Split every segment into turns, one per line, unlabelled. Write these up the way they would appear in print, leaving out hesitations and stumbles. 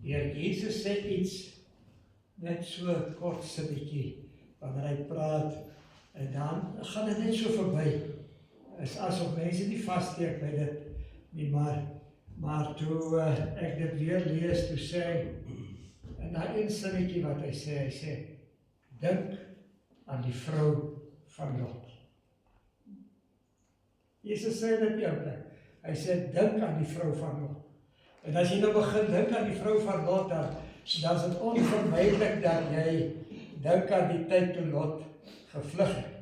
Heer Jesus sê iets, net so kort sinnetjie, wanneer hy praat, en dan gaan dit net so verby. Is asof mense nie vassteek by dit nie, maar toe ek dit weer lees, toe sê hy, en daai een sinnetjie wat hy sê, dink aan die vrou van Lot. Jesus sê dit nie ook, hy sê, dink aan die vrou van Lot. En as jy nou begin dink aan die vrou van Lot, dan is dit onvermydelik dat jy dink aan die tyd toe Lot gevlug het.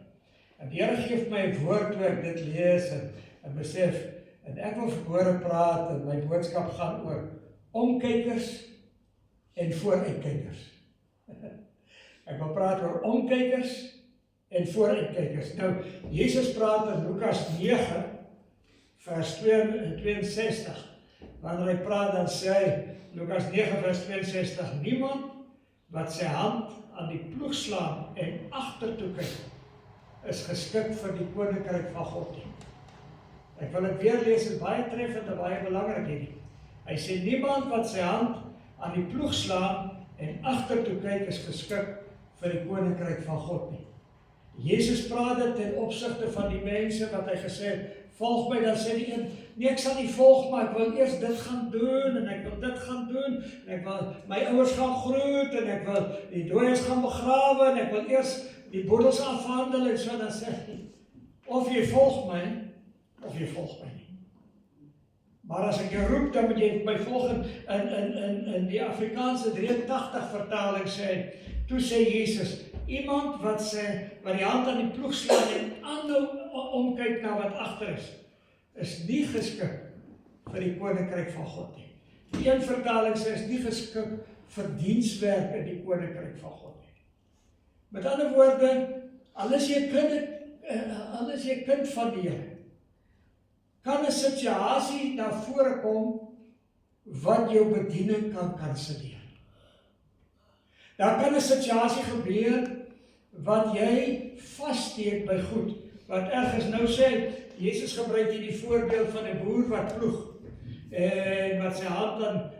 En die Here gee my 'n woord toe ek dit lees en besef, en ek wil verhoor praat en my boodskap gaan oor omkykers en vooruitkykers. Ek wil praat oor omkykers en vooruitkykers. Nou, Jesus praat in Lukas 9, vers 62, wanneer hy praat, dan sê hy, Lukas 9 vers 62, niemand wat sy hand aan die ploeg slaan en agtertoe kyk, is geskik vir die koninkryk van God nie. Ek wil dit weer lees, is baie treffend en baie belangrik hierdie. Hy sê, niemand wat sy hand aan die ploeg slaan en agtertoe kyk, is geskik vir die koninkryk van God nie. Jesus praat dit ten opsigte van die mense wat hy gesê het, volg my, dan sê die een, nee, ek sal nie volg, maar ek wil eers dit gaan doen, en ek wil dit gaan doen, en ek wil my ouers gaan groet, en ek wil die dooies gaan begrawe, en ek wil eers die boedels afhandel, en so, dan sê hy, of jy volg my, of jy volg my nie. Maar as ek jou roep, dan moet jy my volg, in die Afrikaanse 83 vertaling sê, toe sê Jesus, iemand wat die hand aan die ploeg slaan en aanhou omkyk na wat agter is nie geskik vir die koninkryk van God nie. Die een vertaling sê, is nie geskik vir dienswerk in die koninkryk van God nie. Met ander woorde, al is jy kind van die Here, kan 'n situasie na vore kom wat jou bediening kan kanselleer. Daar kan 'n situasie gebeur wat jy vassteek by goed, wat ergens nou sê, Jesus gebruik hier die voorbeeld van 'n boer wat ploeg, en wat sy hand aan,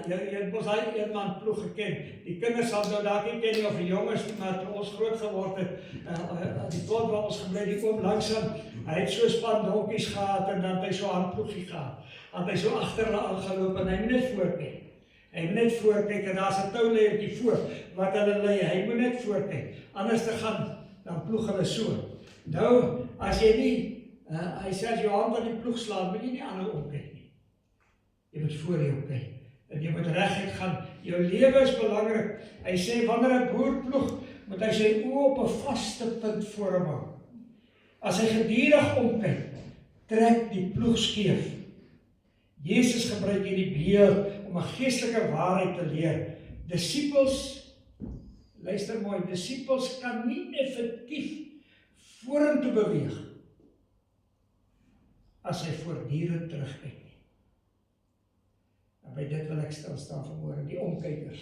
jy mos hy een man ploeg geken, die kinders sal nou dalk nie ken nie, of die jongens, maar toe ons groot geword het, die plot waar ons gebly, die oom langsam, hy het so span donkies gehad, en dan het hy so handploegie gehad, en hy so achter hulle aangeloop, en hy moet net voorkyk. Hy moet net voorkyk, en daar is 'n touleiertjie voor, wat hulle lei, hy moet net voorkyk, anders te gaan, dan ploeg hulle so. Nou, as jy nie, hy sê, as jou hand aan die ploeg slaan, moet jy nie aanhou omkyk nie. Jy moet voor jou kyk, en jy moet reguit gaan, jou lewe is belangrik. Hy sê, wanneer 'n boer ploeg, moet hy sy oë op 'n vaste punt voor hom hou. As hy gedurig omkyk, trek die ploeg skeef. Jesus gebruik hierdie beeld om 'n geestelike waarheid te leer. Disippels, luister mooi, disippels kan nie effektief vorentoe beweeg as hy voortdurend terugkyk nie. En by dit wil ek stil staan vanmôre, die omkykers.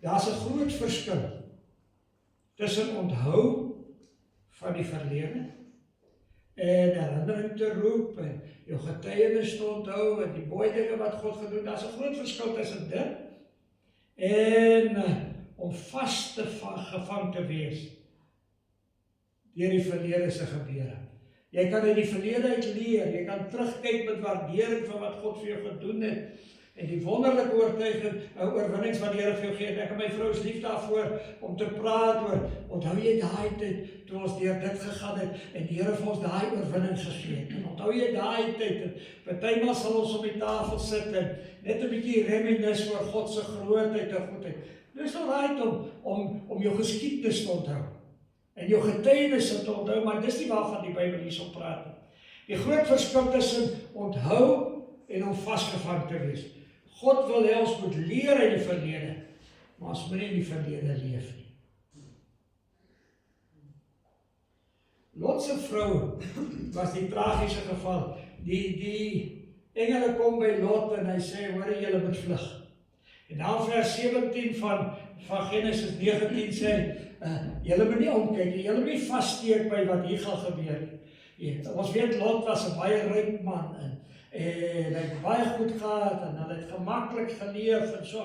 Daar's 'n groot verskil tussen onthou van die verlede en herinnering te roep en jou getuienis te onthou en die mooi dinge wat God gedoen. Daar's 'n groot verskil tussen dit en om vas te gevang te wees deur die verlede se gebeure. Jy kan uit die verlede uit leer, jy kan terugkyk met waardering van wat God vir jou gedoen het en die wonderlike oorwinnings wat die Here vir jou gee. En ek en my vrou is lief daarvoor om te praat oor, onthou jy daai tyd toe ons deur dit gegaan het en die Here vir ons daai oorwinning gegee het. En onthou jy daai tyd, en partymal sal ons op die tafel sit en net 'n bietjie reminis oor God se grootheid en goedheid. Dis alright om jou geskiedenis te onthou en jou getuienisse te onthou, maar dis nie waarvan die Bybel hierso praat nie. Die groot verskil tussen onthou en om vasgevang te wees. God wil hê ons moet leer uit die verlede, maar ons moet nie in die verlede leef nie. Lot se vrou was die tragiese geval. Die engele kom by Lot en hy sê, hoor, julle moet vlug. En dan vers 17 van Genesis 19 sê, julle moet nie omkyk, julle moet nie vassteek by wat hier gaan gebeur nie. Ons weet Lot was 'n baie ryk man en hy het baie goed gehad, en hulle het gemaklik geleef, en so.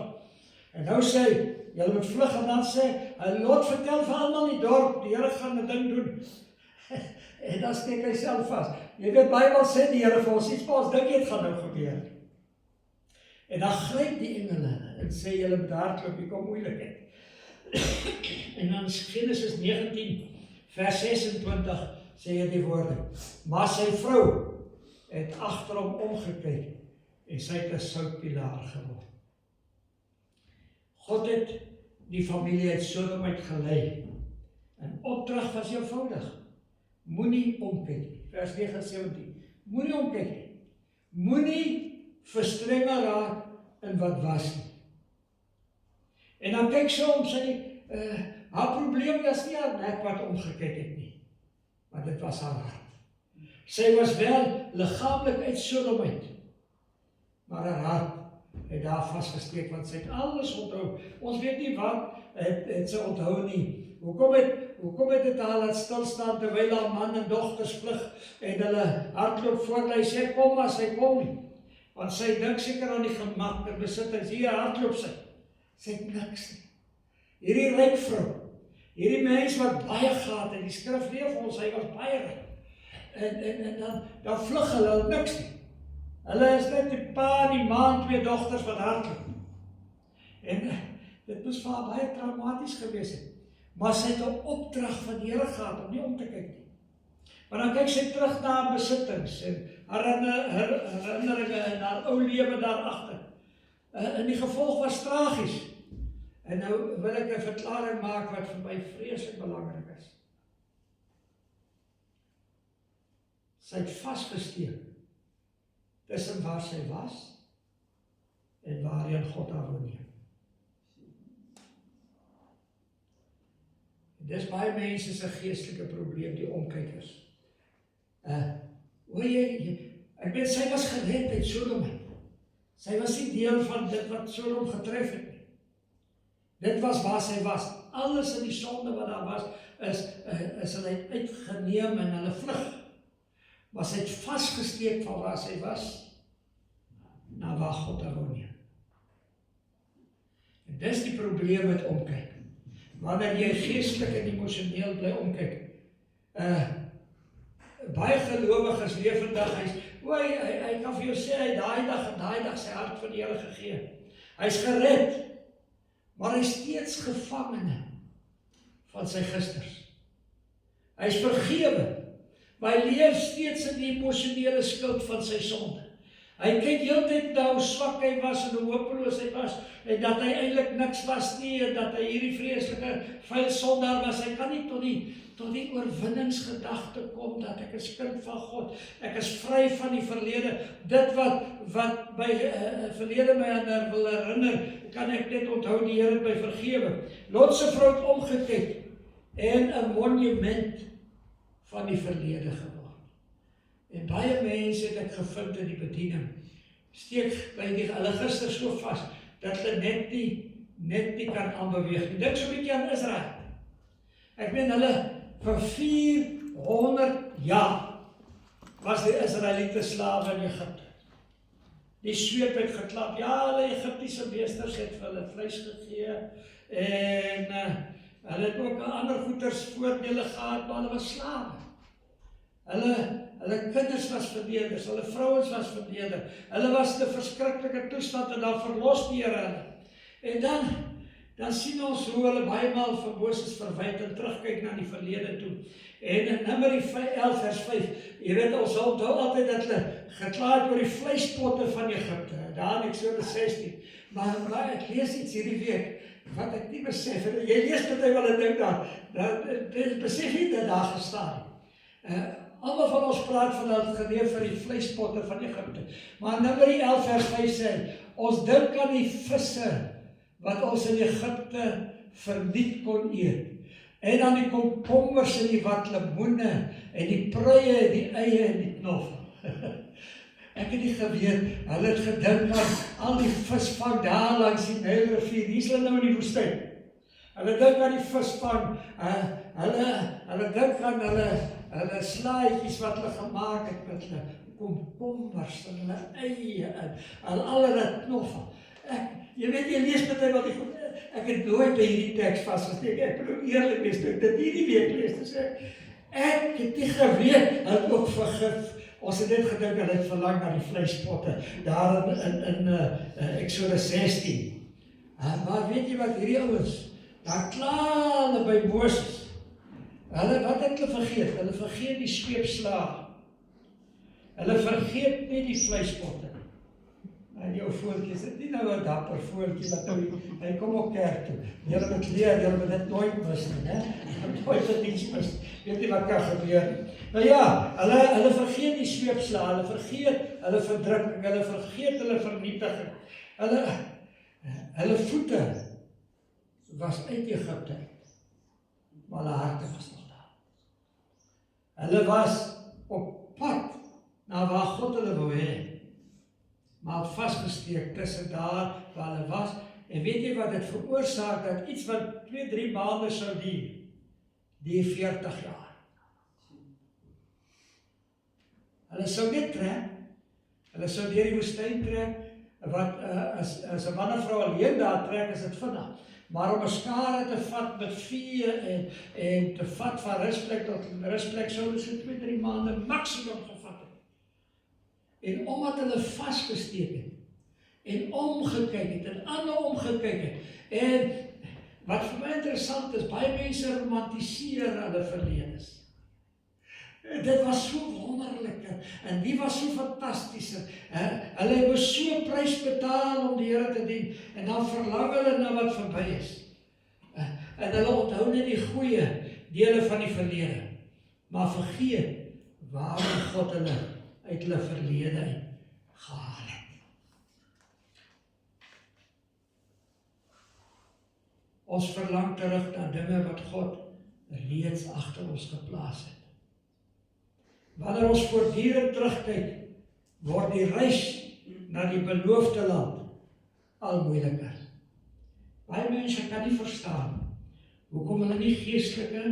En nou sê hy, julle moet vlug, en dan sê, hy Lot vertel vir almal in die dorp, die Here gaan 'n ding doen. En dan steek hy self vas. Jy weet, Bybel sê die Here vir ons iets, maar ons dink dit gaan nou gebeur. En dan gryp die engele, en sê, julle moet hardloop, hier kom moeilikheid. En dan Genesis 19, vers 26, sê hy die woorde, maar sy vrou het agter hom omgekyk, en sy het 'n soutpilaar geword. God het die familie uit Sodom uitgelei, en opdrag was eenvoudig, moenie omkyk, vers 9-17, moenie omkyk, moenie verstrengel raak in wat was nie. En dan kyk sy om, sy, haar probleem was nie haar nek wat omgekyk het nie, maar dit was haar hart. Sy was wel liggaamlik uit Sodom uit, maar haar hart het daar vastgesteek, want sy het alles onthou. Ons weet nie wat het sy onthou nie. Hoekom het dit haar laat stilstaan terwyl haar man en dogters vlug en hulle hardloop voort, hy sê kom maar, sy kom nie. Want sy dink seker aan die gemak en besittings, hier hardloop sy. Sy het niks nie. Hierdie ryk vrou, hierdie mens wat baie gehad, en die skrif leer vir ons, hy was baie ryk. En dan vlug hulle niks nie. Hulle is net die pa, die ma en 2 dogters wat hardloop. En dit moes vir haar baie traumaties gewees het. Maar sy het 'n opdrag van die Here gehad om nie om te kyk nie. Maar dan kyk sy terug na haar besittings en haar herinneringe en haar ou lewe daarachter. En die gevolg was tragies. En nou wil ek 'n verklaring maak wat vir my vreeslik belangrik is. Sy het vasgesteek tussen waar sy was en waarheen God haar wil neem. Dis baie mense se geestelike probleem, die omkykers. Ek weet, sy was gered uit Sodom. Sy was nie deel van dit wat Sodom getref het nie. Dit was waar sy was. Alles in die sonde wat daar was, is hulle uitgeneem en hulle vlug. Maar sy het vasgesteek van waar sy was, na waar God haar wil neem. En dis die probleem met omkyk. Wanneer jy geestelik en emosioneel bly omkyk. Baie gelowiges leef vandag, hy kan vir jou sê, hy daai dag sy hart vir die Here gegee. Hy is gered, maar hy is steeds gevangene van sy gisters. Hy is vergewe, maar hy leef steeds in die emosionele skuld van sy sonde. Hy kyk heeltyd na hoe swak hy was en hoe hopeloos hy was, en dat hy eintlik niks was nie, en dat hy hierdie vreeslike vuil sondaar was. Hy kan nie tot die oorwinningsgedagte kom, dat ek is kind van God, ek is vry van die verlede, dit wat by verlede my wil herinner, kan ek dit onthou, die Here by vergewe. Lot se vrou het omgekyk, en 'n monument van die verlede geword. En baie mense het ek gevind in die bediening, steek hulle gister so vas, dat hulle net nie kan aanbeweeg nie. Dink so 'n bietjie aan Israel. Ek meen hulle, vir 400 jaar, was die Israeliete slawe in Egipte. Die sweep het geklap, ja, hulle Egiptiese meesters het vir hulle vleis gegee, en hulle het ook ander goeders voordele gehad, maar hulle was slawe. Hulle kinders was verneder, hulle vrouens was verneder, hulle was in 'n verskriklike toestand en dan verlos die Here hulle. En dan sien ons hoe hulle baie maal vir Moses verwyd en terugkyk na die verlede toe. En in Numeri 11 vers 5, jy weet, ons onthou altyd dat hulle gekla het oor die vleispotte van Egipte, daar in Eksodus 16. Maar ek lees iets hierdie week, wat ek nie besef, jy lees dat hy wel 'n ding daar, besef nie dat daar gestaan. Almal van ons praat van dat geneef vir die vleispotte van Egipte. Maar Numeri 11 vers 5 sê, ons dink aan die visse wat ons in Egipte verniet kon eet. En aan die komkommers en die watlemoene en die pruie en die eie en die knoffel. Ek het nie geweet, hulle het gedink aan al die visvang daar langs die Nylrivier. Hier is hulle nou in die woestyn. Hulle dink aan die visvang, hulle dink aan hulle slaaitjies wat hulle gemaak het met hulle komkommers en hulle eie en allerlei knoffel. Jy weet, jy lees met my wat ek het nooit by hierdie teks vasgesteek, ek wil eerlik wees, toe ek dit hierdie week lees, te sê, ek het nie geweet, hulle ook vergif, ons het net gedink, hulle het verlang na die vleispotte, daar in Exodus 16. Maar weet jy wat hierdie ouens, daar kla hulle by Moses, wat het hulle vergeet? Hulle vergeet die sweepslaag, hulle vergeet nie die vleispotte. En jou voeltjie, is dit nie nou 'n dapper voeltjie, wat nou, hy kom op kerk toe, julle moet leer, julle moet dit nooit mis nie, hè? Nooit dit iets mis, weet nie wat kan gebeur. Nou ja, hulle vergeet die sweepslaag, hulle vergeet hulle verdrukking, hulle vergeet hulle vernietiging, hulle voete was uit Egipte, maar hulle harte was nog daar. Hulle was op pad na waar God hulle wou hê, maar vasgesteek tussen daar waar hulle was, en weet jy wat dit veroorsaak, dat iets wat 2-3 maande sou die 40 jaar. Hulle sou net trek, hulle sou deur die woestyn trek, wat as 'n man en vrou alleen daar trek, is dit vinnig. Maar om 'n skare te vat met vee en te vat van rusplek tot rusplek, sou hulle so 2-3 maande maksimum gevat het. En omdat hulle vasgesteek het, en omgekyk het, en ander omgekyk het, en wat vir my interessant is, baie mense romantiseer hulle verledes. Dit was so wonderlik, en die was so fantasties, hulle het so prys betaal om die Here te dien, en dan verlang hulle na wat verby is. En hulle onthou net die goeie dele van die verlede, maar vergeet waarom God hulle uit hulle verlede gehaal het. Ons verlang terug na dinge wat God reeds agter ons geplaas het. Wanneer ons voortdurend terugkyk, word die reis na die beloofde land al moeiliker. Baie mense kan nie verstaan hoekom hulle nie geestelike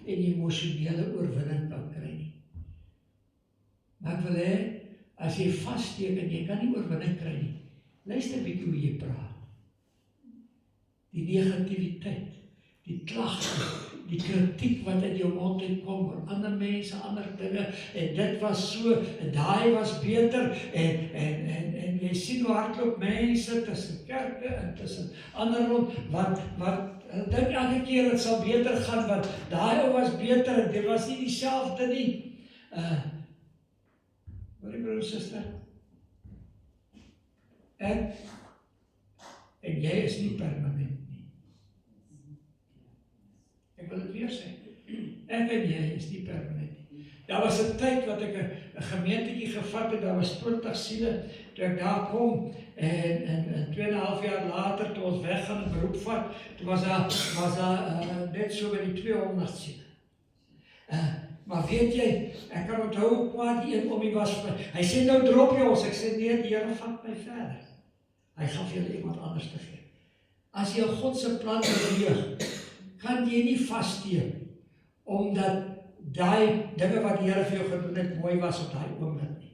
en emosionele oorwinning kan kry nie. Maar ek wil hê, as jy vassteek en jy kan nie oorwinning kry nie, luister bietjie hoe jy praat. Die negativiteit, die klagte, die kritiek wat in jou mond uitkom oor ander mense, ander dinge, en dit was so, en daai was beter, en jy sien hoe hardloop mense tussen kerke en tussen ander rond, wat dink elke keer het sal beter gaan, want daai ou was beter, en dit was nie dieselfde nie. Hoor die broer en suster? En jy is nie permanent nie. Ek wil dit weer sê. Ek en jy is nie permanent nie. Daar was 'n tyd wat ek 'n gemeentetjie gevat het, daar was 20 siele, toe ek daar kom, en 2,5 jaar later, toe ons weggaan en beroep vat, toe was daar net so by die 200 siele. Maar weet jy, ek kan onthou hoe kwaad die een om die was, hy sê nou drop jy ons, ek sê nee, die Here vat my verder. Hy gaan vir julle iemand anders te gee. As jy God se plan beweeg, kan jy nie vassteek, omdat daai dinge wat die Here vir jou gedoen het, mooi was op daai oomblik nie.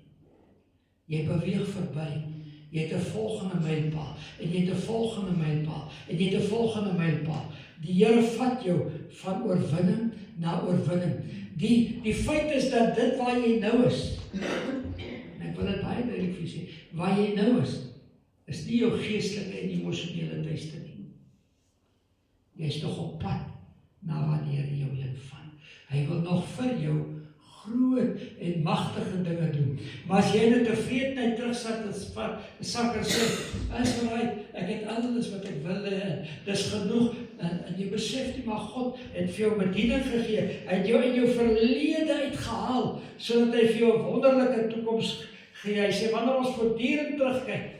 Jy beweeg verby, jy het 'n volgende mylpaal, en jy het 'n volgende mylpaal, en jy het 'n volgende mylpaal. Die Here vat jou van oorwinning na oorwinning. Die feit is dat dit waar jy nou is, en ek wil dit baie duidelik vir sê, waar jy nou is nie jou geestelike en emosionele tuiste nie. Jy is nog op pad na waar die Here jou heen van. Hy wil nog vir jou groot en magtige dinge doen. Maar as jy net tevredenheid terugsit en sak en sê, is alright, ek het alles wat ek wil, dis genoeg, en jy besef nie, maar God het vir jou bediening gegee, hy het jou in jou verlede uitgehaal, sodat hy vir jou 'n wonderlike toekoms gee. Hy sê, wanneer ons voortdurend terugkyk,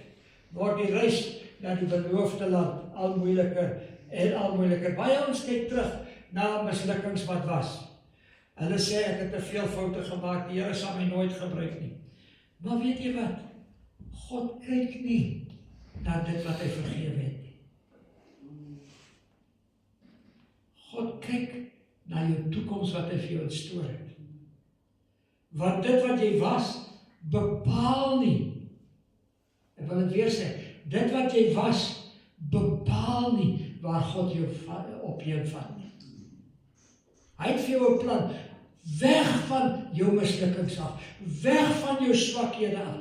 word die reis na die beloofde land al moeiliker en al moeiliker. Baie ons kyk terug na mislukkings wat was. Hulle sê, ek het te veel foute gemaak, die Here sal my nooit gebruik nie. Maar weet jy wat? God kyk nie na dit wat hy vergewe het nie. God kyk na jou toekoms wat hy vir jou instoor het. Want dit wat jy was, bepaal nie. Ek wil dit weer sê, dit wat jy was, bepaal nie waar God jou op jou vat nie. Hy het vir jou 'n plan, weg van jou mislukkings af, weg van jou swakhede af,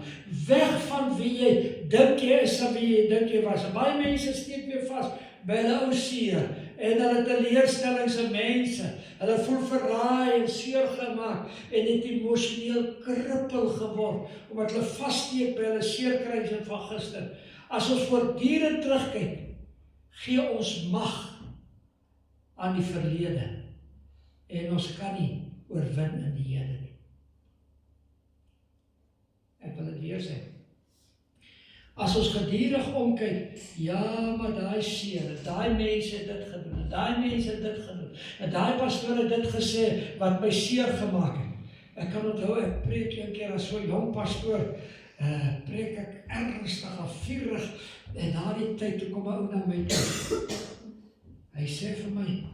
weg van wie jy dink jy is en wie jy dink jy was. En baie mense steek weer vas by hulle ou seer, en hulle teleurstellings en mense, hulle voel verraai en seer gemaak, en het emosioneel krippel geword, omdat hulle vassteek by hulle seerkryse van gister. As ons voortdurend terugkyk, gee ons mag aan die verlede, en ons kan nie oorwin in die Here nie. Ek wil dit weer sê. As ons gedurig omkyk, ja, maar daai seer, daai mense het dit gedoen, daai mense het dit gedoen, en daai pastoor het dit gesê, wat my seer gemaak het. Ek kan onthou, ek preek een keer as so 'n jong pastoor, preek ek ernstig en vurig, en na die tyd, toe kom 'n ou na my toe. Hy sê vir my,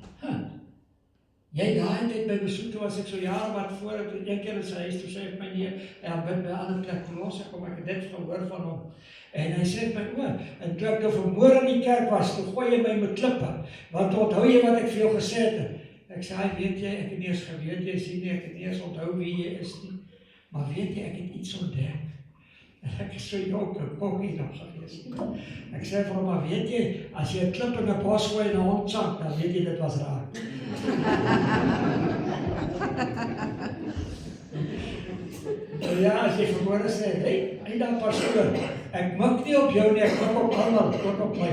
jy daai tyd by besoek, toe was ek so jaar wat voor, toe een keer in sy huis, toe sê hy vir my nee, en bid by 'n ander plek verlos, ek kom, ek het dit gehoor van hom. En hy sê vir my, en toe ek nou vanmôre in die kerk was, toe gooi jy my met klippe, want onthou jy wat ek vir jou gesê het? Ek sê, weet jy, ek het nie eens geweet, jy sien nie, ek het nie eens onthou wie jy is nie, maar weet jy, ek het iets ontdek. En ek is so jonk, en kokkie nog gewees. Ek sê vir hom, maar weet jy, as jy 'n klip in 'n bos gooi en 'n hond chak, dan weet jy, dit was raak. Ja, as jy vanmôre sê, hey dan pastoor, ek mik nie op jou nie, ek mik op almal, tot op my.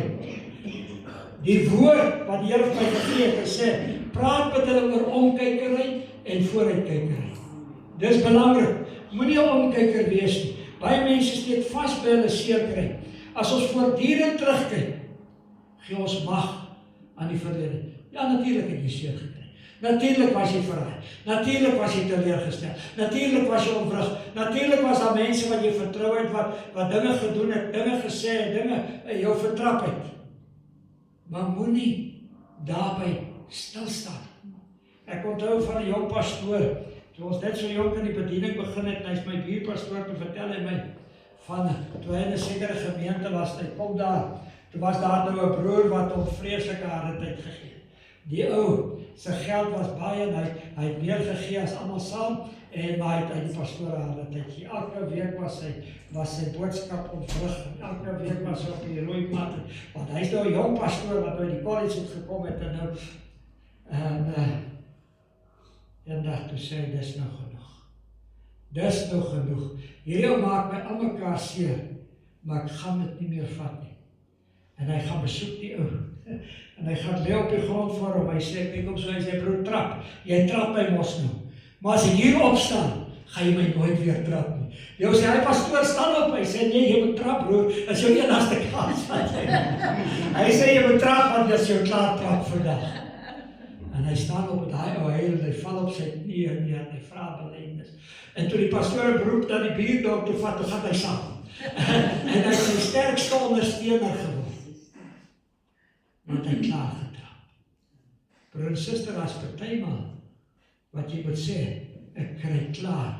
Die woord wat die Here vir my gegee het, gesê, praat met hulle oor omkykery en vooruitkykery. Dis belangrik, moenie 'n omkyker wees nie. Baie mense steek vas by hulle seerkry. As ons voortdurend terugkyk, gee ons mag aan die verlede. Ja, natuurlik het jy seer gekry. Natuurlik was jy verraai. Natuurlik was jy teleurgestel. Natuurlik was jy onwrig. Natuurlik was daar mense wat jy vertrou het, wat dinge gedoen het, dinge gesê het, dinge jou vertrap het. Maar moenie daarby stilstaan. Ek onthou van 'n jong pastoor, toe ons net so jonk in die bediening begin het, en hy's my buurpastoor, toe vertel hy my van, toe hy in 'n sekere gemeente was, hy kom daar, toe was daar nou 'n broer wat hom vreeslike harde tyd gegee. Die ou, sy geld was baie, en hy het meer gegee as almal saam, en maar hy het uit die pastoor harde tyd gegee. Elke week was sy boodskap ontwrig, en elke week was hy op die rooi mat, want hy is nou 'n jong pastoor, wat nou in die college het gekom het, en nou, en dat toe sê hy, dis nou genoeg. Dis nou genoeg. Hierdie ou maak my al mekaar seer, maar ek gaan dit nie meer vat nie. En hy gaan besoek die ou, en hy gaan lê op die grond voor hom, hy sê, kyk op so, hy sê, broer, trap, jy trap my mos nou, maar as ek hier opstaan, gaan jy my nooit weer trap nie. Jy sê, hy pastoor, staan op, hy sê, nee, jy moet trap, broer, is jou enigste kans wat jy. Hy sê, jy moet trap, want jy is jou klaar trap vandag. En hy staan op daai ou huil, hy val op sy knieë neer, en hy vra belydenis. En toe die pastoor beroep na die buurdorp toe vat, toe gaan hy saam. En hy is sy sterkste ondersteuner geword. Want hy klaar getrap. Broer en suster, as partymal wat jy moet sê, ek kry klaar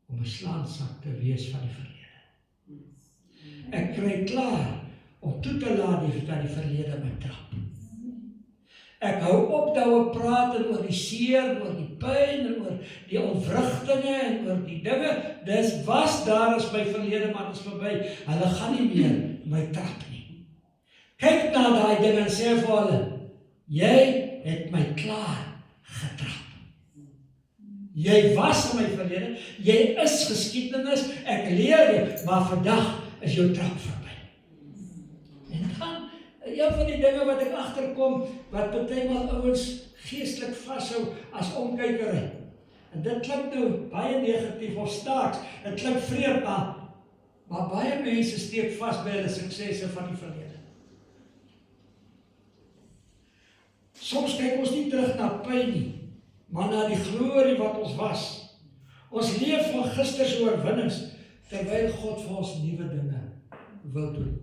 om 'n slaansak te wees van die verlede. Ek kry klaar om toe te laat dat die verlede my trap. Ek hou op dat we praat oor die seer, oor die pyn, en oor die ontwrigtinge, en oor die dinge. Dis was daar as my verlede, maar dit is verby. Hulle gaan nie meer my trap nie. Kyk na daai dinge en sê vir hulle, jy het my klaar getrap. Jy was in my verlede, jy is geskiedenis, ek leer jy, maar vandag is jou trap verby. En dan, een van die dinge wat ek agterkom, wat partymal ouens geestelik vashou as omkykery. En dit klink nou baie negatief of staaks, dit klink vreemd, maar baie mense steek vas by hulle suksesse van die verlede. Soms kyk ons nie terug na pyn nie, maar na die glorie wat ons was. Ons leef van gister se oorwinnings, terwyl God vir ons nuwe dinge wil doen.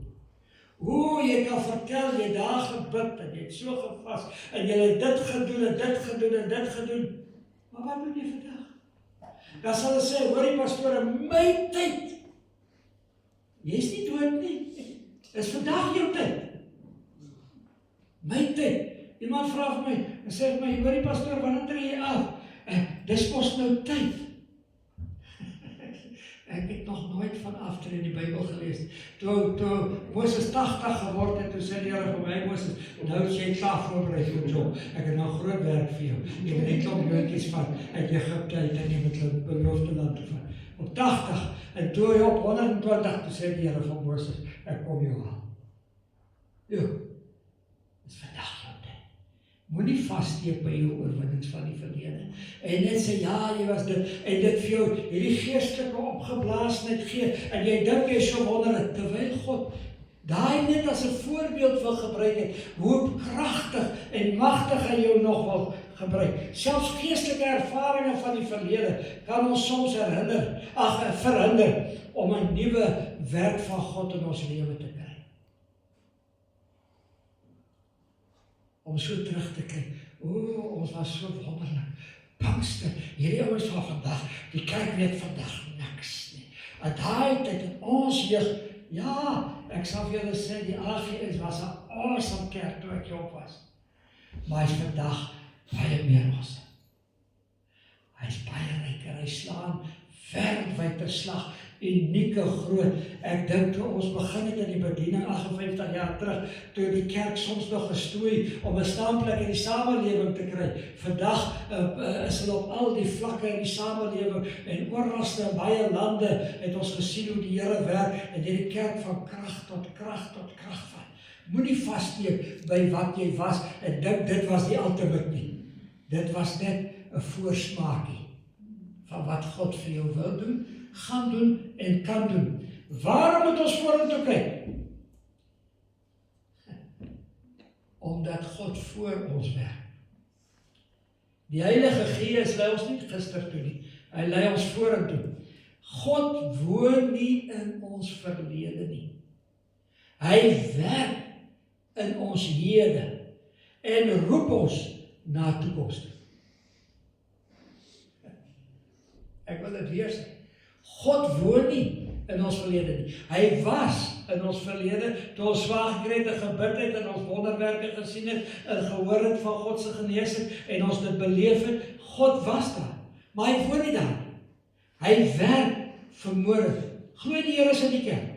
Hoe jy kan vertel, jy daar gebid, en jy het so gevas, en jy het dit gedoen, en dit gedoen, en dit gedoen. Maar wat doen jy vandag? Dan sal hulle sê, hoor die pastoor, my tyd. Jy is nie dood nie. Dis vandag jou tyd. My tyd. Iemand vra vir my, en sê vir my, hoor die pastoor, wanneer tree jy af? Dis mos nou tyd. Ek het nog nooit van aftree in die Bybel gelees. Toe Moses 80 geword het, toe sê die Here vir my, Moses, nou is jy klaar voorberei vir jou job. Ek het nou groot werk vir jou. Jy moet net klomp joetjies vat uit Egipte uit en jy moet hulle beloofde land toe vat. Op 80 en toe hy op 120, toe sê die Here vir Moses, ek kom jou haal. Jo, dis vandag jou tyd. Moenie vassteek by jou oorwinnings van die verlede. En net sê, ja, jy was dit, en dit vir jou, hierdie geestelike opgeblaasheid gee, en jy dink jy so wonderlik, terwyl God daai net as 'n voorbeeld wil gebruik het, hoe kragtig en magtig hy jou nog wil gebruik. Selfs geestelike ervarings van die verlede kan ons soms verhinder om 'n nuwe werk van God in ons lewe te kry. Om so terug te kyk, ons was so wonderlik. Pinkster, hierdie ouens van vandag, die kerk weet vandag niks nie. En daai tyd in ons jeug, ja, ek sal vir julle sê, die AGS was 'n awesome kerk toe ek jong was. Maar hy is vandag baie meer awesome. Hy is baie ryker, hy slaan wêreldwyd slag, unieke groot. Ek dink toe ons begin het in die bediening 58 jaar terug, toe die kerk soms nog gestoei om 'n staanplek in die samelewing te kry. Vandag is hulle op al die vlakke in die samelewing en oralste in baie lande het ons gesien hoe die Here werk en die kerk van krag tot krag tot krag vat. Moenie vassteek by wat jy was en dink dit was die ultimate nie. Dit was net 'n voorsmaakie van wat God vir jou wil doen, gaan doen en kan doen. Waarom moet ons vorentoe kyk? Omdat God voor ons werk. Die Heilige Gees lei ons nie gister toe nie. Hy lei ons vorentoe. God woon nie in ons verlede nie. Hy werk in ons hede en roep ons na toekoms toe. Ek wil dit weer sê. God woon nie in ons verlede nie. Hy was in ons verlede, toe ons swaar gekry het en gebid het en ons wonderwerke gesien het en gehoor het van God se genesing en ons dit beleef het. God was daar, maar hy woon nie daar. Hy werk vanmôre. Glo die Here is in die kerk.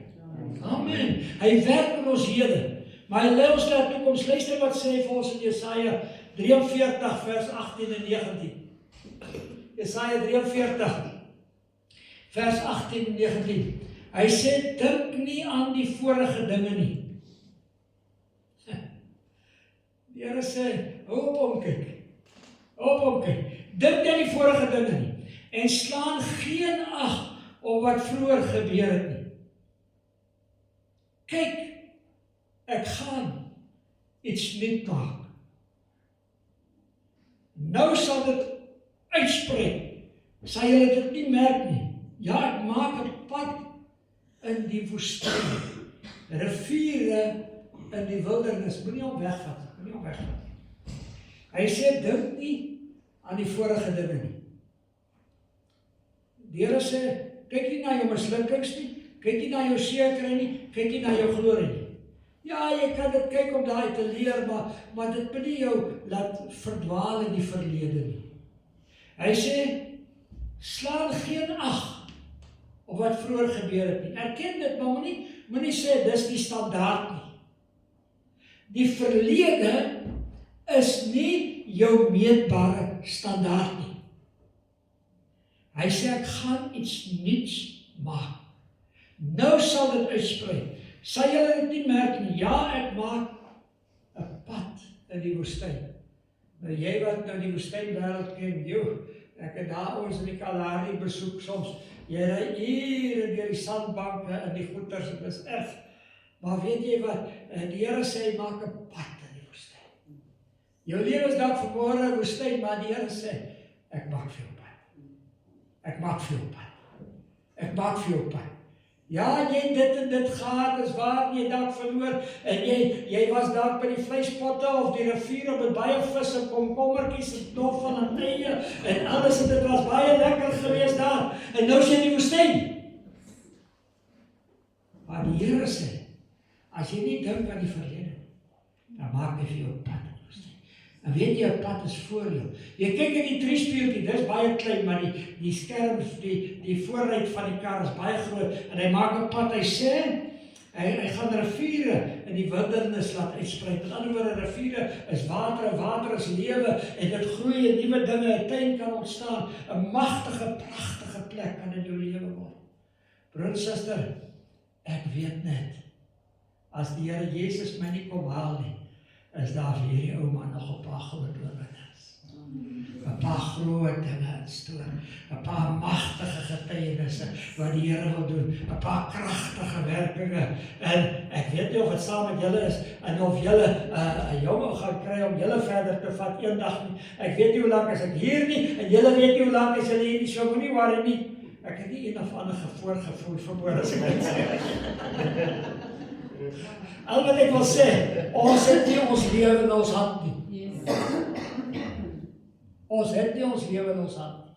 Amen. Hy werk in ons hede, maar hy lei ons na toekoms. Luister wat sê hy vir ons in Jesaja 43 vers 18 en 19. Jesaja 43 vers 18 en 19. Hy sê, dink nie aan die vorige dinge nie. Die Here sê, hou op omkyk. Dink nie aan die vorige dinge nie. En slaan geen ag op wat vroeër gebeur het nie. Kyk, ek gaan iets nuut maak. Nou sal dit uitspreek. Sal julle dit nie merk nie. Ja, ek maak 'n pad in die woestyn, riviere in die wildernis. Moenie hom wegvat. Hy sê, dink nie aan die vorige dinge nie. Die Here sê, kyk nie na jou mislukkings nie, kyk nie na jou seerkry nie, kyk nie na jou glorie nie. Ja, jy kan dit kyk om daai te leer, maar dit moet nie jou laat verdwaal in die verlede nie. Hy sê, slaan geen ag op wat vroeër gebeur het nie. Erken dit, maar moenie sê, dis die standaard nie. Die verlede is nie jou meetbare standaard nie. Hy sê, ek gaan iets nuuts maak. Nou sal dit uitsprei. Sal julle dit nie merk nie? Ja, ek maak 'n pad in die woestyn. Nou jy wat nou die woestynwêreld ken, ek het daar ons in die Kalahari besoek soms. Jy ry ure deur die sandbanke en die goeters, dit is erg. Maar weet jy wat? Die Here sê, hy maak 'n pad in die woestyn. Jou lewe is dalk vanmôre 'n woestyn, maar die Here sê, ek maak vir jou pad. Ek maak vir jou pad. Ja, jy het dit en dit gehad, is waar, jy dalk verloor, en jy was dalk by die vleispotte of die riviere met baie visse, komkommertjies en knoffel en eie, en alles, en dit was baie lekker geweest daar, en nou is jy in die woestyn. Maar die Here sê, as jy nie dink aan die verlede, dan maak hy vir jou pad in die woestyn. En weet jy, 'n pad is voor jou. Jy kyk in die triespieeltjie, dis baie klein, maar die skerm, die voorruit van die kar is baie groot, en hy maak 'n pad, hy sê, hy gaan riviere in die wildernis laat uitsprei. Met ander woorde, riviere is water, en water is lewe, en dit groei en nuwe dinge, 'n tuin kan ontstaan, 'n magtige, pragtige plek kan in jou lewe word. Broer en suster, ek weet net, as die Here Jesus my nie kom haal nie, is daar vir hierdie ouma nog 'n paar groot oorwinnings. 'n Paar groot dinge in store, 'n paar magtige getuienisse wat die Here wil doen, 'n paar kragtige werkinge. En ek weet nie of dit saam met julle is, en of julle 'n jonge gaan kry om julle verder te vat eendag nie. Ek weet nie hoe lank is ek hier nie, en julle weet nie hoe lank is julle hier nie, so moenie worry nie. Ek het nie een of ander voorgevoel vermoor as ek dit sê. Al wat ek wil sê, ons het nie ons lewe in ons hand nie. Ons het nie ons lewe in ons hand nie.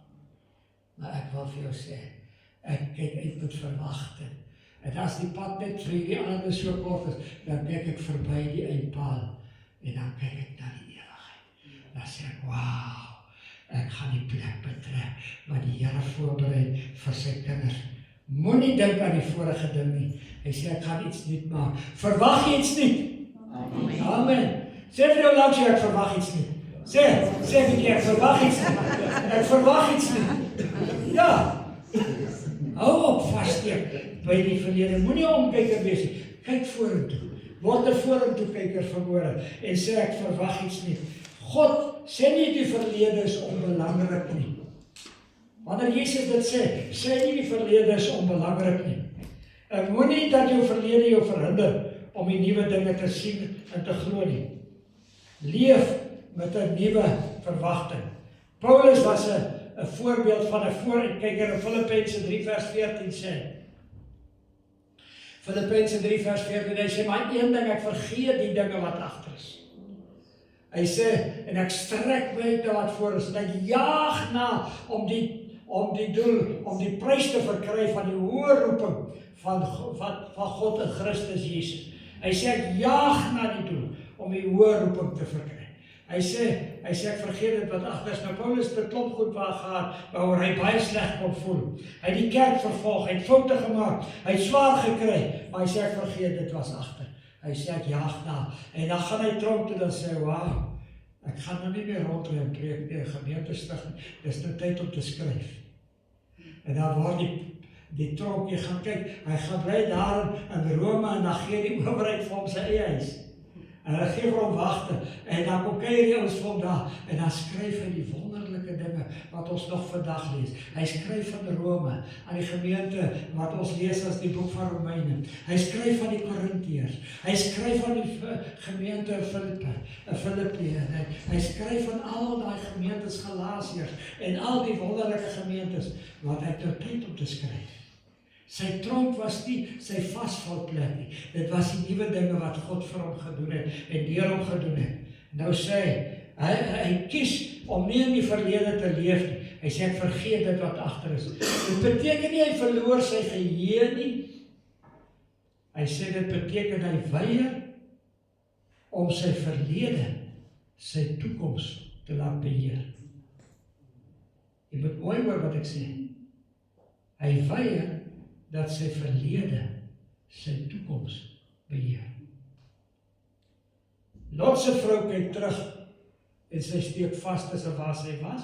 Maar ek wil vir jou sê, ek kyk uit met verwagting. En as die pad net vir die ander so kort is, dan kyk ek verby die eindpaal, en dan kyk ek na die ewigheid. Dan sê ek, wauw, ek gaan die plek betrek, wat die Here voorberei vir sy kinders. Moenie dink aan die vorige ding nie. Hy sê, ek gaan iets nuut maak. Verwag jy iets nuut? Amen. Amen. Sê vir jou langs jy, ek verwag iets nuut. Sê vir jy, ek verwag iets nuut. Ek verwag iets nuut. Ja. Hou op vassteek by die verlede. Moenie omkyker wees nie. Kyk vorentoe. Word 'n vorentoe kyker vanmôre en sê, ek verwag iets nuut. God sê nie die verlede is onbelangrik nie. Wanneer Jesus dit sê nie die verlede is onbelangrik nie. En moenie dat jou verlede jou verhinder om die nuwe dinge te sien en te glo nie. Leef met 'n nuwe verwagting. Paulus was 'n voorbeeld van 'n vooruitkyker in Filippense 3 vers 14 sê. Filippense 3 vers 14, hy sê, maar een ding, ek vergeet die dinge wat agter is. Hy sê, en ek strek my uit na wat voor is, en ek jaag na om die doel, om die prys te verkry van die hoë roeping van God in Christus Jesus. Hy sê, ek jaag na die doel, om die hoë roeping te verkry. Hy sê, ek vergeet dit wat agter is. Nou, Paulus het 'n klomp goed gehad, waaroor hy baie sleg kon voel. Hy het die kerk vervolg, hy het foute gemaak, hy het swaar gekry, maar hy sê, ek vergeet dit was agter. Hy sê, ek jaag na, en dan gaan hy tronk toe, dan sê, wauw, ek gaan nou nie meer rondry en preek nie, gemeente stig, dis nou tyd om te skryf. En dan word die tronk, jy gaan kyk, hy gaan bly daar in Rome, en dan gee die owerheid vir hom sy eie huis. En hy gee vir hom wagte, en dan kom kuier die ons vir hom daar, en dan skryf hy die wonderlike dinge, wat ons nog vandag lees. Hy skryf van Rome, aan die gemeente, wat ons lees as die boek van Romeine. Hy skryf van die Korintiërs, hy skryf van die gemeente Filippi, hy skryf van al die gemeentes Galasiërs, en al die wonderlike gemeentes, wat hy tot tyd om te skryf. Sy tronk was nie sy vasvalplek nie. Dit was die nuwe dinge wat God vir hom gedoen het en deur hom gedoen het. Nou sê hy kies om nie in die verlede te leef nie. Hy sê, ek vergeet dit wat agter is. Dit beteken nie hy verloor sy geheue nie. Hy sê dit beteken hy weier om sy verlede, sy toekoms te laat beheer. Jy moet mooi hoor wat ek sê. Hy weier dat sy verlede sy toekoms beheer. Lot se vrou kyk terug en sy steek vas tussen waar sy was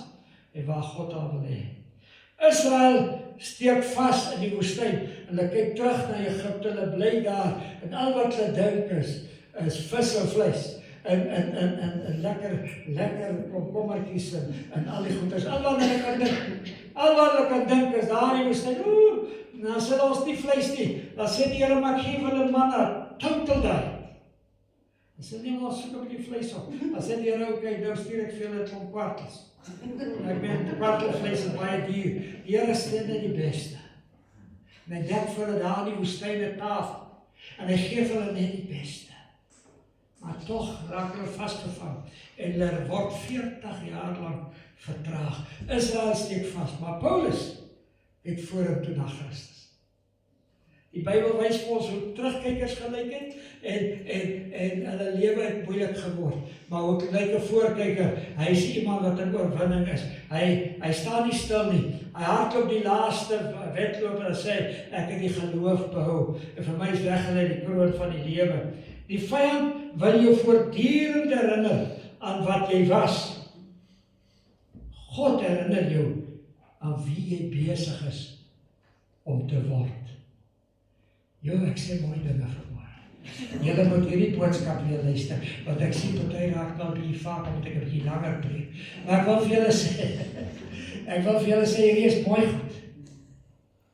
en waar God haar wil hê. Israel steek vas in die woestyn en hulle kyk terug na Egipte, hulle bly daar en al wat hulle dink is vis en vleis en lekker komkommertjies en al die goeders. Al wat hulle kan dink is daar in die woestyn. Dan sê ons nie vleis nie. Dan sê die Here, maar ek gee vir hulle manna, total diet. Dan sê nie, ons soek op die vleis op. Dan sê die Here, okay, nou stuur ek vir julle klomp kwartels. Ek weet, kwartelvleis is baie duur. Die Here sê net die beste. En hy dek vir hulle daar in die woestyn 'n tafel. En hy gee vir hulle net die beste. Maar tog raak hulle vasgevang. En hulle word 40 jaar lang vertraag. Israel steek vas, maar Paulus het vorentoe na Christus. Die Bybel wys vir ons hoe terugkykers gelyk het en hulle lewe het moeilik geword. Maar ook lyk 'n voorkyker, hy is iemand wat in oorwinning is. Hy staan nie stil nie. Hy hardloop die laaste wedloop en sê, ek het die geloof behou. En vir my is weggelê die kroon van die lewe. Die vyand wil jou voortdurend herinner aan wat jy was. God herinner jou aan wie jy besig is om te word. Ek sê mooi dinge vanmôre. Julle moet hierdie boodskap weer luister, want ek sien party raak nou 'n bietjie vaak, omdat ek 'n bietjie langer preek. Maar ek wil vir julle sê, hierdie is mooi goed.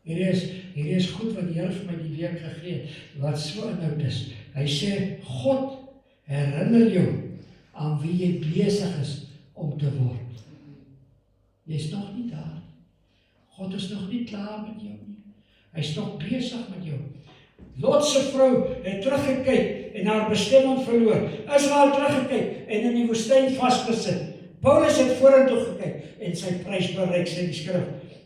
Hierdie is goed wat die Here vir my die week gegee het, wat so inhoud is. Hy sê, God herinner jou aan wie jy besig is om te word. Jy is nog nie daar. God is nog nie klaar met jou nie. Hy is nog besig met jou. Lot se vrou het teruggekyk en haar bestemming verloor. Israel teruggekyk en in die woestyn vasgesit. Paulus het vorentoe gekyk en sy prys bereik, sê die skrif.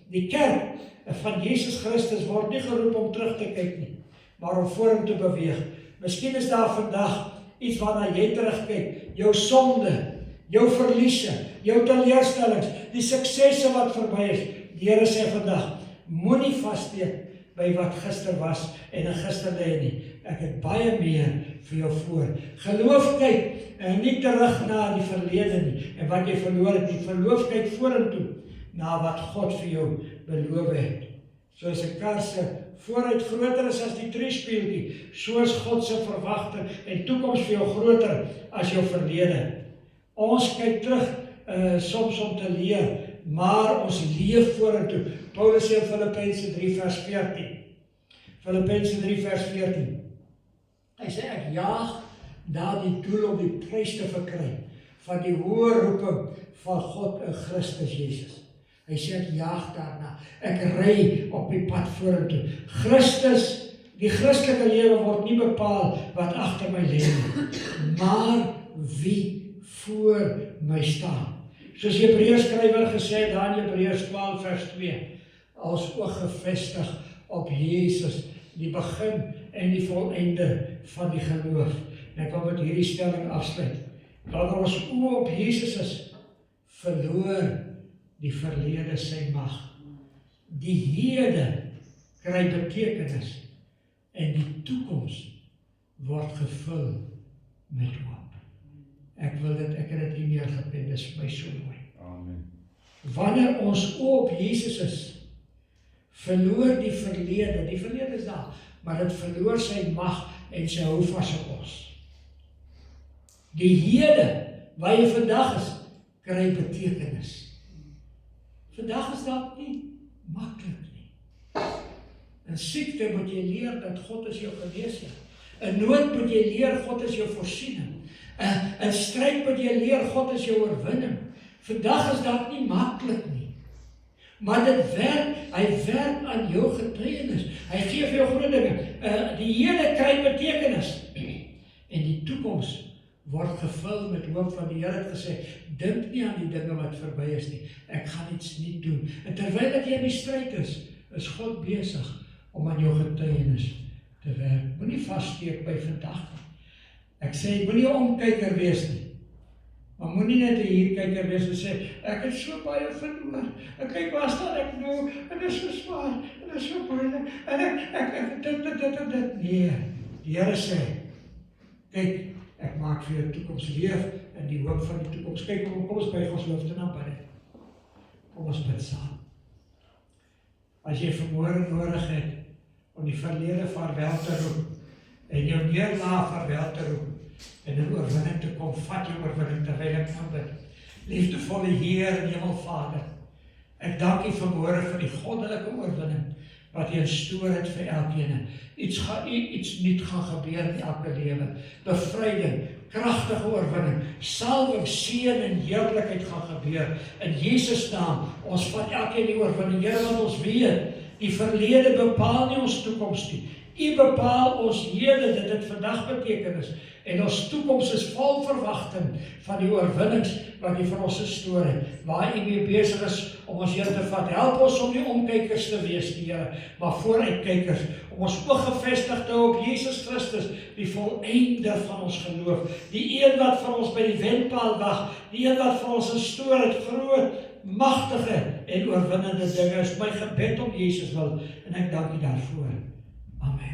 Die kerk van Jesus Christus word nie geroep om terug te kyk nie, maar om vorentoe beweeg. Miskien is daar vandag iets waarna jy terugkyk, jou sonde, jou verliese, jou teleurstellings, die suksesse wat verby is. Die Here sê vandag, moenie vassteek by wat gister was en gister lê nie. Ek het baie meer vir jou voor. Geloof kyk nie terug na die verlede nie en wat jy verloor het nie. Geloof kyk vorentoe na wat God vir jou beloof het. Soos 'n kar se vooruit groter is as die triespieeltjie, so is God se verwagting en toekoms vir jou groter as jou verlede. Ons kyk terug soms om te leer, maar ons leef vorentoe. Paulus sê in Filippense 3 vers 14. Filippense 3 vers 14. Hy sê, ek jaag na die doel om die prys te verkry van die hoë roeping van God in Christus Jesus. Hy sê, ek jaag daarna. Ek ry op die pad vorentoe. Christus, die Christelike lewe word nie bepaal wat agter my lê nie, maar wie voor my staan. Soos die Hebreërs skrywer gesê het, daar in Hebreërs 12 vers 2, als oog gefestig op Jesus, die begin en die volleinde van die geloof. En ek wil met hierdie stelling afsluit. Wanneer ons oog op Jesus is, verloor die verlede sy mag. Die hede kry betekenis en die toekoms word gevul met hoop. Ek het dit nie meer gepen, dit is my so mooi.
Amen.
Wanneer ons op Jesus is, verloor die verlede is daar, maar dit verloor sy mag en sy hou vas op ons. Die hede, waar jy vandag is, kry betekenis. Vandag is dat nie maklik nie. In siekte moet jy leer dat God is jou geneesheer. In nood moet jy leer God is jou voorsiening. In stryd moet jy leer God is jou oorwinning. Vandag is dat nie maklik nie. Maar dit werk, hy werk aan jou getuienis. Hy gee vir jou groot dinge. Die Here kry betekenis. En die toekoms word gevul met hoop, van die Here het gesê, dink nie aan die dinge wat verby is nie. Ek gaan iets nie doen. En terwyl dat jy in die stryd is God besig om aan jou getuienis te werk. Moenie vassteek by vandag nie. Ek sê, moenie 'n omkyker wees nie. Maar moenie net 'n hierkyker wees en sê, ek het so baie verloor. En kyk waar staan ek nou, en dit is so swaar, en dit is so moeilik, en ek dit. Nee, die Here sê, kyk, ek maak vir jou toekoms leef, en die hoop van die toekoms. Kyk, kom ons buig ons hoofde na bid. Kom ons bid saam. As jy vanmôre nodig het, om die verlede vaarwel te roep, en jou neerlaag vaarwel te roep, en in oorwinning te kom, vat jou oorwinning terwyl ek nou bid. Liefdevolle Heer en Hemelvader, ek dank U vanmôre vir die goddelike oorwinning, wat U instoor het vir elkeen. Iets nuut gaan gebeur in elke lewe. Bevryding, kragtige oorwinning, salwing, seën en heerlikheid gaan gebeur. In Jesus naam, ons vat elkeen die oorwinning. Here, want ons weet, Die verlede bepaal nie ons toekoms nie. U bepaal ons hede, dit het vandag betekenis. En ons toekoms is vol verwagting van die oorwinnings wat U vir ons gestoor het, waar U mee besig is om ons heen te vat. Help ons om nie omkykers te wees, die Here, maar vooruitkykers, om ons oog gefestig te hou op Jesus Christus, die volleinder van ons geloof, die een wat vir ons by die wenpaal wag, die een wat vir ons gestoor het, groot, magtige en oorwinnende dinge, is my gebed om Jesus wil, en ek dank U daarvoor. Amen.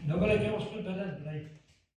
Nou wil ek ons bid en bly.